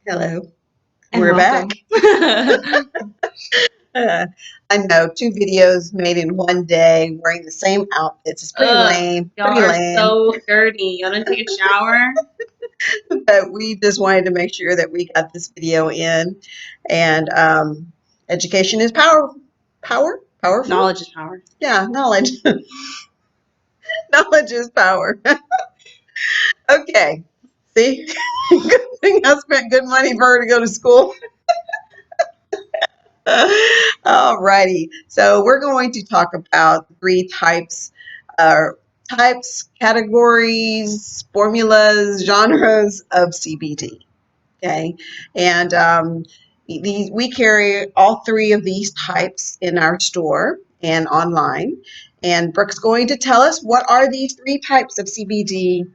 Hello, And we're back. welcome. Uh, I know, two videos made in one day wearing the same outfits. It's pretty Ugh, lame, y'all pretty are lame. so dirty. Y'all didn't take a shower. But we just wanted to make sure that we got this video in. And education is powerful. Knowledge is power. Yeah, knowledge, knowledge is power. Okay, see, good thing I spent good money for her to go to school. All righty. So we're going to talk about three uh, categories, formulas, genres of CBD. Okay, and we carry all three of these types in our store and online. And Brooke's going to tell us what are these three types of CBD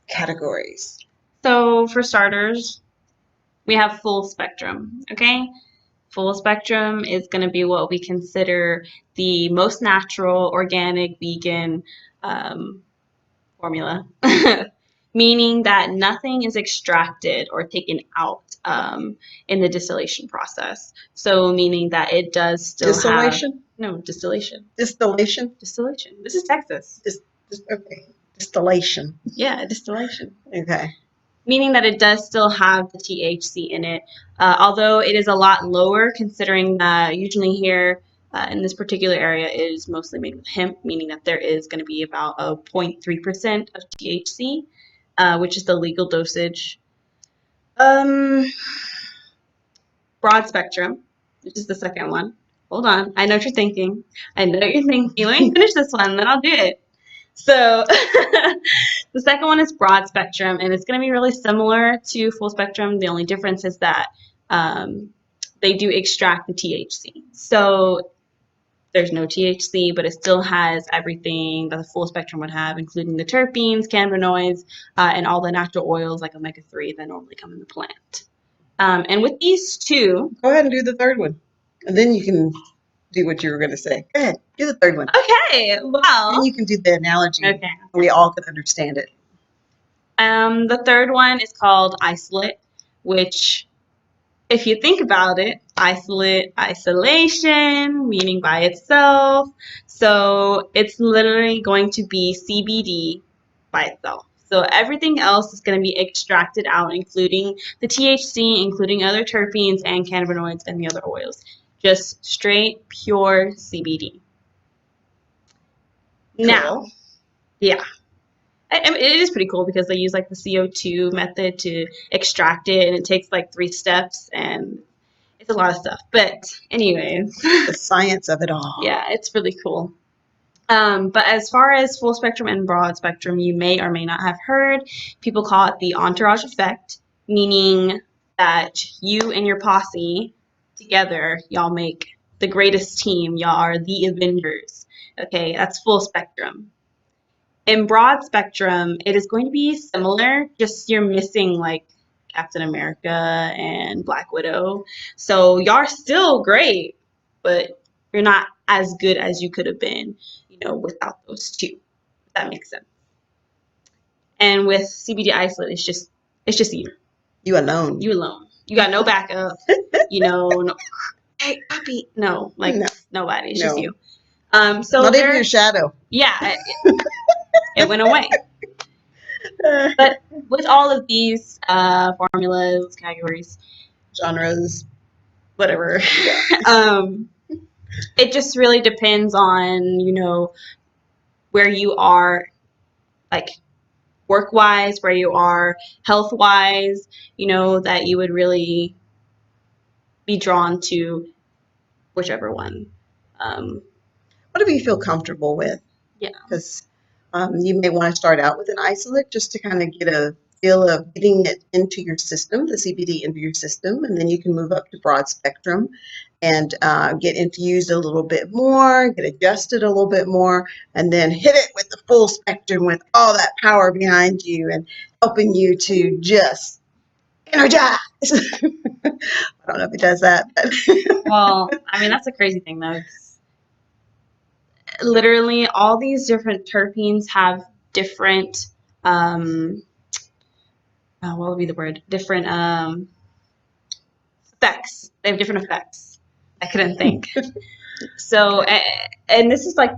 categories. So, for starters, we have full spectrum, okay? Full spectrum is going to be what we consider the most natural, organic, vegan um, formula, meaning that nothing is extracted or taken out in the distillation process. So, meaning that it does still have Distillation, no distillation. distillation, Distillation. This is Texas. okay, distillation. Yeah, distillation. Okay. Meaning that it does still have the THC in it, although it is a lot lower considering that usually here in this particular area is mostly made with hemp, meaning that there is going to be about a 0.3% of THC, which is the legal dosage. Um, Broad spectrum, which is the second one. Hold on, I know what you're thinking. I know what you're thinking. Let me finish this one, then I'll do it. So the second one is broad spectrum, and it's going to be really similar to full spectrum. The only difference is that they do extract the THC. So there's no THC, but it still has everything that the full spectrum would have, including the terpenes, cannabinoids, and all the natural oils like omega-3 that normally come in the plant. And with these two, Go ahead and do the third one. And then you can do what you were going to say. Go ahead, do the third one. okay, Then well, you can do the analogy. okay. We all can understand it. The third one is called isolate, which if you think about it, isolation, meaning by itself. So it's literally going to be CBD by itself. So everything else is going to be extracted out, including the THC, including other terpenes and cannabinoids and the other oils. Just straight, pure CBD. Now, Cool. yeah. I mean, it is pretty cool because they use like the CO2 method to extract it, and it takes like 3 steps, and it's a lot of stuff. But anyways, The science of it all. yeah, it's really cool. But as far as full spectrum and broad spectrum, you may or may not have heard people call it the entourage effect, meaning that you and your posse together, y'all make the greatest team. Y'all are the Avengers. Okay, that's full spectrum. In broad spectrum, it is going to be similar, just you're missing like Captain America and Black Widow. So y'all are still great, but you're not as good as you could have been, without those two. If that makes sense. And with CBD isolate, it's just you. You alone. You alone. You got no backup. No, hey, puppy. No, like No, nobody. It's just no. you. So Not even your there, shadow. yeah, it went away. But with all of these formulas, categories, Genres. whatever, Yeah. um, it just really depends on, where you are, like work wise, where you are health wise, that you would really be drawn to whichever one. Um, Whatever you feel comfortable with. yeah. Because you may want to start out with an isolate just to kind of get a feel of getting it into your system, the CBD into your system, and then you can move up to broad spectrum and get infused a little bit more, get adjusted a little bit more, and then hit it with the full spectrum with all that power behind you and helping you to just energize. I don't know if it does that, but Well, I mean, that's a crazy thing though. Literally, all these different terpenes have different, what would be the word? Different effects. They have different effects. I couldn't think. So, and this is like,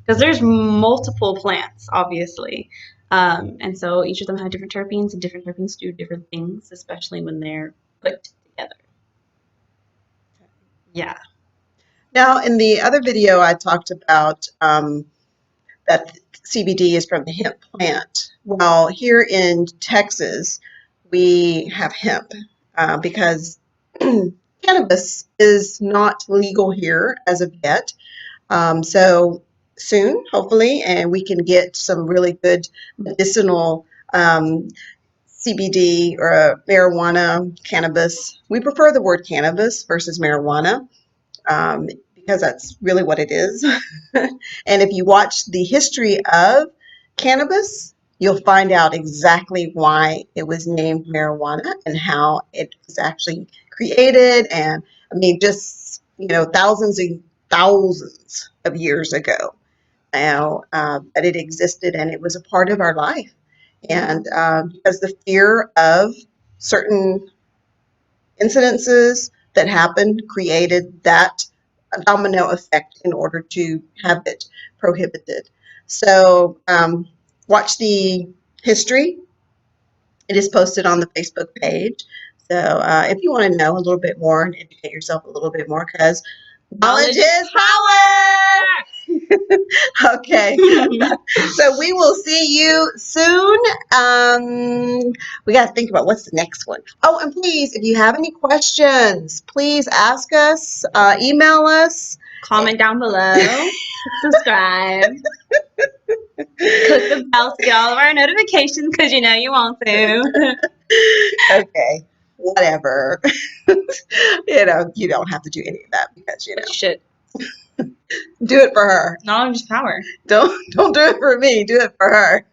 because there's multiple plants, obviously. And so each of them have different terpenes, and different terpenes do different things, especially when they're put together. Yeah. Now, in the other video, I talked about that CBD is from the hemp plant. Well, here in Texas, we have hemp because cannabis is not legal here as of yet. So soon, hopefully, and we can get some really good medicinal CBD or marijuana, cannabis. We prefer the word cannabis versus marijuana um, because that's really what it is. And if you watch the history of cannabis, you'll find out exactly why it was named marijuana and how it was actually created. And I mean, just, thousands and thousands of years ago now that it existed and it was a part of our life. And because the fear of certain incidences that happened created that domino effect in order to have it prohibited. So watch the history. It is posted on the Facebook page. So if you want to know a little bit more and educate yourself a little bit more, because knowledge is power. Okay. So we will see you soon. We got to think about what's the next one. Oh, and please, if you have any questions, please ask us, email us. Comment down below. Subscribe. Click the bell to get all of our notifications because you know you want to. Okay. Whatever. You don't have to do any of that because, But you should. do it for her. Knowledge is power. Don't do it for me. Do it for her.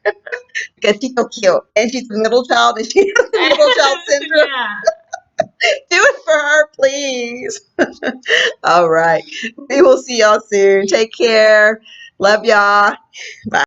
Because she's so cute. And she's the middle child and she has the middle child syndrome. Yeah. Do it for her, please. All right. We will see y'all soon. Take care. Love y'all. Bye.